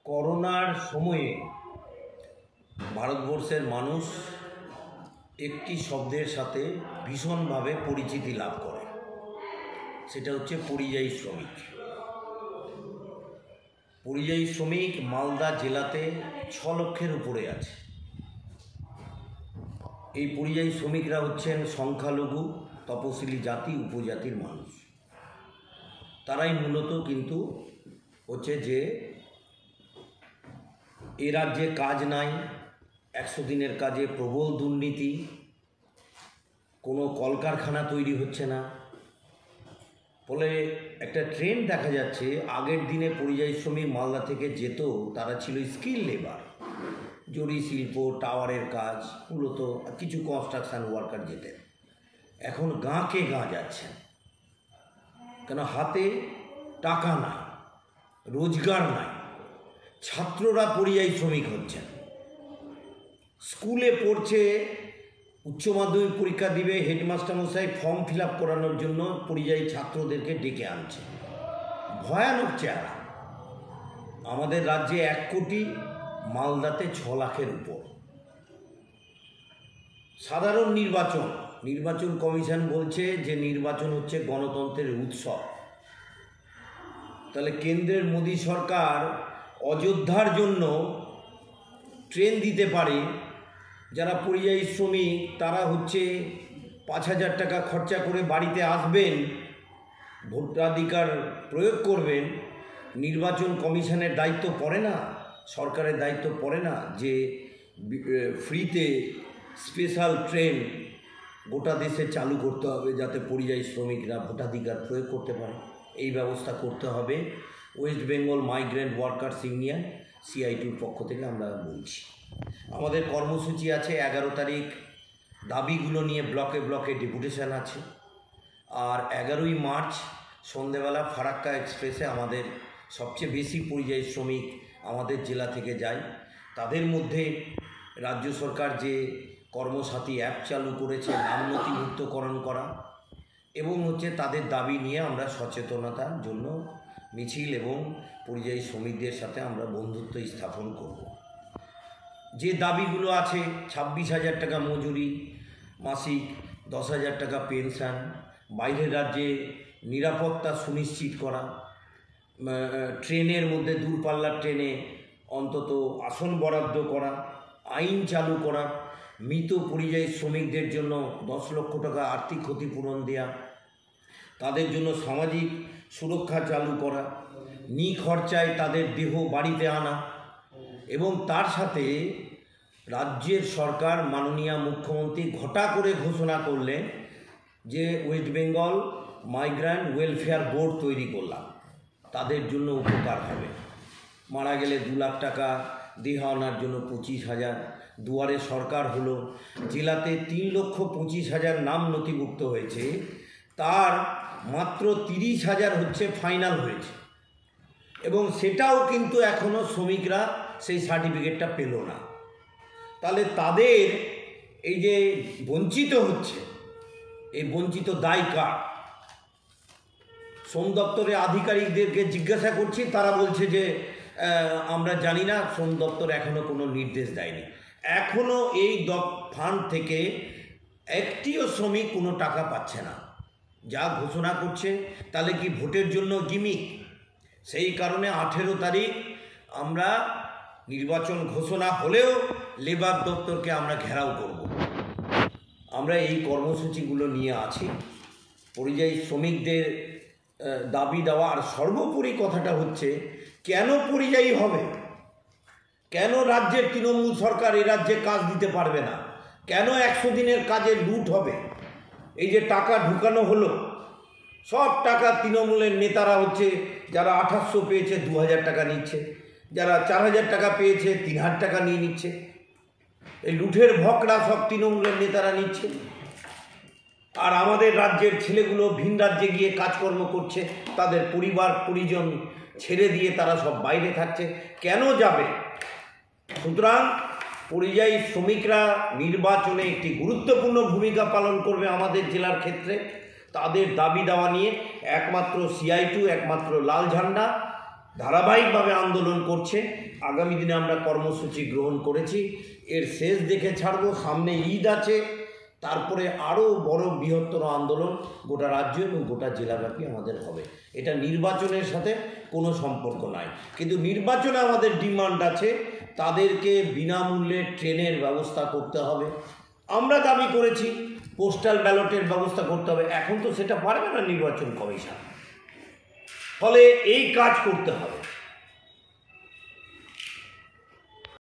করোনার সময়ে ভারতবর্ষের মানুষ একটি শব্দের সাথে ভীষণভাবে পরিচিতি লাভ করে, সেটা হচ্ছে পরিযায়ী শ্রমিক। পরিযায়ী শ্রমিক মালদা জেলাতে 6 লক্ষের উপরে আছে। এই পরিযায়ী শ্রমিকরা হচ্ছেন সংখ্যালঘু তপশিলি জাতি উপজাতির মানুষ। তারাই মূলত কিন্তু হচ্ছে যে এ রাজ্যে কাজ নাই, 100 দিনের কাজে প্রবল দুর্নীতি, কোনো কলকারখানা তৈরি হচ্ছে না। ফলে একটা ট্রেন্ড দেখা যাচ্ছে, আগের দিনে পরিযায়ী শ্রমিক মালদা থেকে যেত, তারা ছিল স্কিল লেবার, জরি শিল্প, টাওয়ারের কাজ, মূলত কিছু কনস্ট্রাকশান ওয়ার্কার যেতেন। এখন গাঁকে গাঁ যাচ্ছেন, কেন হাতে টাকা নাই, রোজগার নাই। ছাত্ররা পরিযায়ী শ্রমিক হচ্ছেন, স্কুলে পড়ছে, উচ্চ মাধ্যমিক পরীক্ষা দিবে, হেডমাস্টার মশাই ফর্ম ফিল আপ করানোর জন্য পরিযায়ী ছাত্রদেরকে ডেকে আনছে। ভয়ানক চেহারা। আমাদের রাজ্যে 1 কোটি, মালদাতে 6 লাখের উপর। সাধারণ নির্বাচন কমিশন বলছে যে নির্বাচন হচ্ছে গণতন্ত্রের উৎসব। তাহলে কেন্দ্রের মোদী সরকার অযোধ্যার জন্য ট্রেন দিতে পারে, যারা পরিযায়ী শ্রমিক তারা হচ্ছে 5,000 টাকা খরচা করে বাড়িতে আসবেন, ভোটাধিকার প্রয়োগ করবেন। নির্বাচন কমিশনের দায়িত্ব পড়ে না, সরকারের দায়িত্ব পড়ে না যে ফ্রিতে স্পেশাল ট্রেন গোটা দেশে চালু করতে হবে, যাতে পরিযায়ী শ্রমিকরা ভোটাধিকার প্রয়োগ করতে পারে। এই ব্যবস্থা করতে হবে। West Bengal migrant workers union CITUর পক্ষ থেকে আমরা বলছি। আমাদের কর্মসূচি আছে 11 তারিখ, দাবিগুলো নিয়ে ব্লকে ব্লকে ডেপুটেশন আছে। আর 11ই মার্চ সন্ধেবেলা ফারাক্কা এক্সপ্রেসে আমাদের সবচেয়ে বেশি পরিযায়ী শ্রমিক আমাদের জেলা থেকে যায়। তাদের মধ্যে রাজ্য সরকার যে কর্মসাথী অ্যাপ চালু করেছে, নাম নথিভুক্তকরণ করা, এবং হচ্ছে তাদের দাবি নিয়ে আমরা সচেতনতার জন্য মিছিল এবং পরিযায়ী শ্রমিকদের সাথে আমরা বন্ধুত্ব স্থাপন করব। যে দাবিগুলো আছে, 26,000 টাকা মজুরি মাসিক, 10,000 টাকা পেনশন, বাইরের রাজ্যে নিরাপত্তা সুনিশ্চিত করা, ট্রেনের মধ্যে দূরপাল্লার ট্রেনে অন্তত আসন বরাদ্দ করা, আইন চালু করা, মৃত পরিযায়ী শ্রমিকদের জন্য 10 লক্ষ টাকা আর্থিক ক্ষতিপূরণ দেয়া, তাদের জন্য সামাজিক সুরক্ষা চালু করা, নিখরচায় তাদের দেহ বাড়িতে আনা, এবং তার সাথে রাজ্যের সরকার মাননীয় মুখ্যমন্ত্রী ঘটা করে ঘোষণা করলেন যে West Bengal migrant welfare board তৈরি করলাম, তাদের জন্য উপকার হবে। মারা গেলে 2 লাখ টাকা, দেহ আনার জন্য 25,000। দুয়ারে সরকার হলো, জেলাতে 3,25,000 নাম নথিভুক্ত হয়েছে, তার মাত্র 30,000 হচ্ছে ফাইনাল হয়েছে, এবং সেটাও কিন্তু এখনও শ্রমিকরা সেই সার্টিফিকেটটা পেল না। তাহলে তাদের এই যে বঞ্চিত হচ্ছে, এই বঞ্চিত দায় কার? শ্রম দপ্তরের আধিকারিকদেরকে জিজ্ঞাসা করছি, তারা বলছে যে আমরা জানি না, শ্রম দপ্তর এখনও কোনো নির্দেশ দেয়নি। এখনও এই ফান্ড থেকে একটিও শ্রমিক কোনো টাকা পাচ্ছে না। যা ঘোষণা করছে, তাহলে কি ভোটের জন্য গিমিক? সেই কারণে 18 তারিখ আমরা নির্বাচন ঘোষণা হলেও লেবার দপ্তরকে আমরা ঘেরাও করব। আমরা এই কর্মসূচিগুলো নিয়ে আছি। পরিযায়ী শ্রমিকদের দাবি দেওয়া, আর সর্বোপরি কথাটা হচ্ছে, কেন পরিযায়ী হবে? কেন রাজ্যের তৃণমূল সরকার এ রাজ্যে কাজ দিতে পারবে না? কেন 100 দিনের কাজে লুট হবে? এই যে টাকা ঢুকানো হলো, সব টাকা তৃণমূলের নেতারা হচ্ছে, যারা 2800 পেয়েছে 2,000 টাকা নিচ্ছে, যারা 4,000 টাকা পেয়েছে 3,000 টাকা নিয়ে নিচ্ছে। এই লুঠের ভকরা সব তৃণমূলের নেতারা নিচ্ছে। আর আমাদের রাজ্যের ছেলেগুলো ভিন রাজ্যে গিয়ে কাজকর্ম করছে, তাদের পরিবার পরিজন ছেড়ে দিয়ে তারা সব বাইরে থাকছে। কেন যাবে? সুতরাং পরিযায়ী শ্রমিকরা নির্বাচনে একটি গুরুত্বপূর্ণ ভূমিকা পালন করবে আমাদের জেলার ক্ষেত্রে। তাদের দাবি দেওয়া নিয়ে একমাত্র CITU, একমাত্র লাল ঝান্ডা ধারাবাহিকভাবে আন্দোলন করছে। আগামী দিনে আমরা কর্মসূচি গ্রহণ করেছি, এর শেষ দেখে ছাড়বো। সামনে ঈদ আছে, তারপরে আরও বড় বৃহত্তর আন্দোলন গোটা রাজ্য এবং গোটা জেলাব্যাপী আমাদের হবে। এটা নির্বাচনের সাথে কোনো সম্পর্ক নাই, কিন্তু নির্বাচনে আমাদের ডিমান্ড আছে, তাদেরকে বিনামূল্যে ট্রেনের ব্যবস্থা করতে হবে। আমরা দাবি করেছি পোস্টাল ব্যালটের ব্যবস্থা করতে হবে, এখন তো সেটা পারবে না নির্বাচন কমিশন, ফলে এই কাজ করতে হবে।